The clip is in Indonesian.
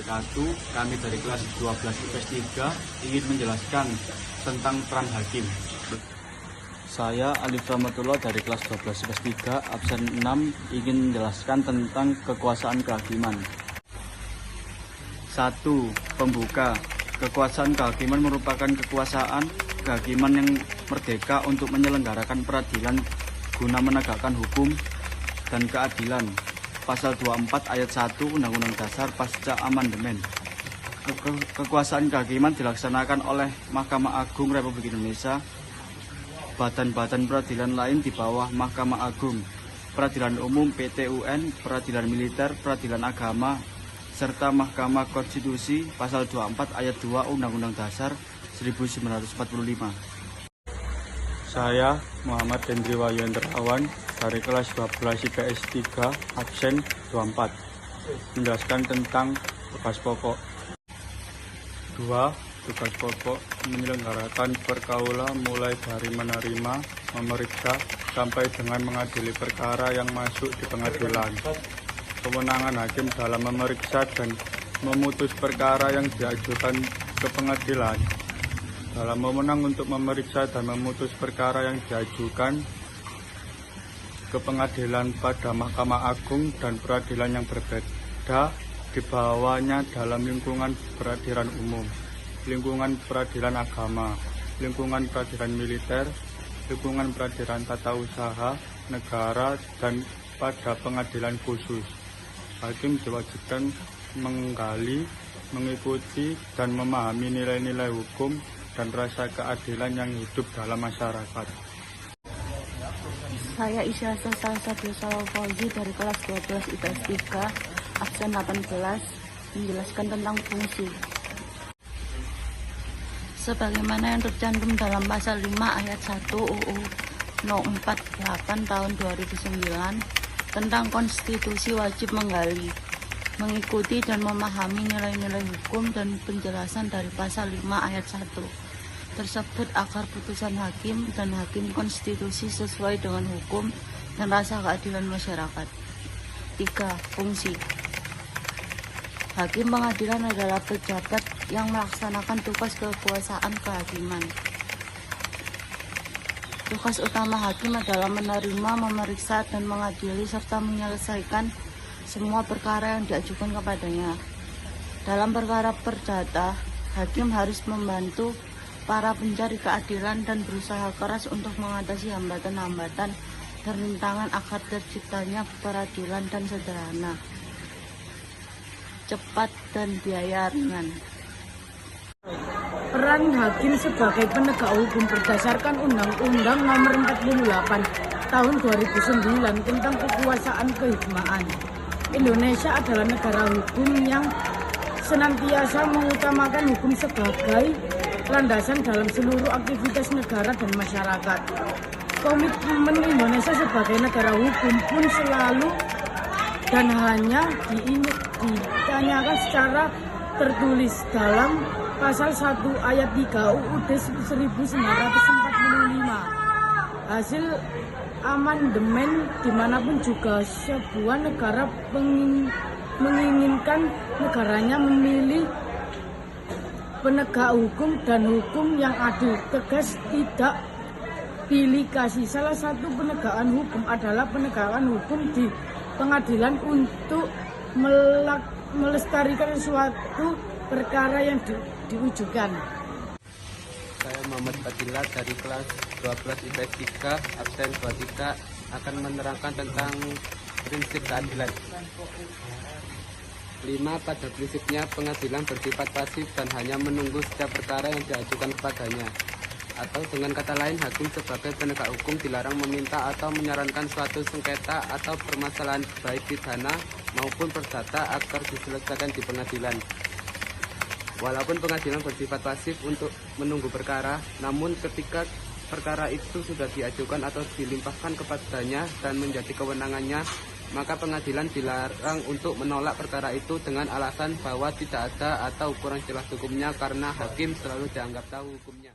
wabarakatuh. Kami dari kelas 12 IPS 3 ingin menjelaskan tentang peran hakim. Saya Alif Rahmatullah dari kelas 12 IPS 3 absen 6 ingin menjelaskan tentang kekuasaan kehakiman. 1. Pembuka. Kekuasaan kehakiman merupakan kekuasaan kehakiman yang merdeka untuk menyelenggarakan peradilan guna menegakkan hukum dan keadilan. Pasal 24 ayat 1 Undang-Undang Dasar pasca amandemen. Kekuasaan kehakiman dilaksanakan oleh Mahkamah Agung Republik Indonesia, badan-badan peradilan lain di bawah Mahkamah Agung, Peradilan Umum PT-UN, Peradilan Militer, Peradilan Agama, serta Mahkamah Konstitusi pasal 24 ayat 2 Undang-Undang Dasar 1945. Saya Muhammad Hendri Wahyuandrawan dari kelas 12 IPS 3 absen 24 menjelaskan tentang tugas pokok. 2. Tugas pokok menyelenggarakan perkaulan mulai dari menerima, memeriksa, sampai dengan mengadili perkara yang masuk di pengadilan. Kewenangan hakim dalam memeriksa dan memutus perkara yang diajukan ke pengadilan. Dalam mewenang untuk memeriksa dan memutus perkara yang diajukan ke pengadilan pada Mahkamah Agung dan peradilan yang berbeda di bawahnya dalam lingkungan peradilan umum, lingkungan peradilan agama, lingkungan peradilan militer, lingkungan peradilan tata usaha negara, dan pada pengadilan khusus. Hakim diwajibkan menggali, mengikuti, dan memahami nilai-nilai hukum dan rasa keadilan yang hidup dalam masyarakat. Saya Isyasa Salsabila Fauzi dari kelas 12 IPS 3 absen 18 menjelaskan tentang fungsi. Sebagaimana yang tercantum dalam pasal 5 ayat 1 UU No 48 tahun 2009 tentang konstitusi, wajib menggali, mengikuti dan memahami nilai-nilai hukum dan penjelasan dari pasal 5 ayat 1 tersebut agar putusan hakim dan hakim konstitusi sesuai dengan hukum dan rasa keadilan masyarakat. 3. Fungsi. Hakim pengadilan adalah pejabat yang melaksanakan tugas kekuasaan kehakiman. Tugas utama hakim adalah menerima, memeriksa, dan mengadili serta menyelesaikan semua perkara yang diajukan kepadanya. Dalam perkara perdata, hakim harus membantu para pencari keadilan dan berusaha keras untuk mengatasi hambatan-hambatan dan rintangan agar terciptanya peradilan dan sederhana, cepat, dan biaya ringan. Peran hakim sebagai penegak hukum berdasarkan Undang-Undang Nomor 48 Tahun 2009 tentang kekuasaan kehakiman. Indonesia adalah negara hukum yang senantiasa mengutamakan hukum sebagai landasan dalam seluruh aktivitas negara dan masyarakat. Komitmen Indonesia sebagai negara hukum pun selalu dan hanya ditanyakan secara tertulis dalam pasal 1 ayat 3 UUD 1945. Hasil amandemen dimanapun juga sebuah negara menginginkan negaranya memilih penegak hukum dan hukum yang adil, tegas, tidak pilih kasih. Salah satu penegakan hukum adalah penegakan hukum di pengadilan untuk melestarikan suatu perkara yang diujukan. Saya Muhammad Fadilah dari kelas 12 IPS 3 absen 23 akan menerangkan tentang prinsip keadilan. 5. Pada prinsipnya pengadilan bersifat pasif dan hanya menunggu setiap perkara yang diajukan kepadanya. Atau dengan kata lain, hakim sebagai penegak hukum dilarang meminta atau menyarankan suatu sengketa atau permasalahan baik pidana maupun perdata agar diselesaikan di pengadilan. Walaupun pengadilan bersifat pasif untuk menunggu perkara, namun ketika perkara itu sudah diajukan atau dilimpahkan kepadanya dan menjadi kewenangannya, maka pengadilan dilarang untuk menolak perkara itu dengan alasan bahwa tidak ada atau kurang jelas hukumnya karena hakim selalu dianggap tahu hukumnya.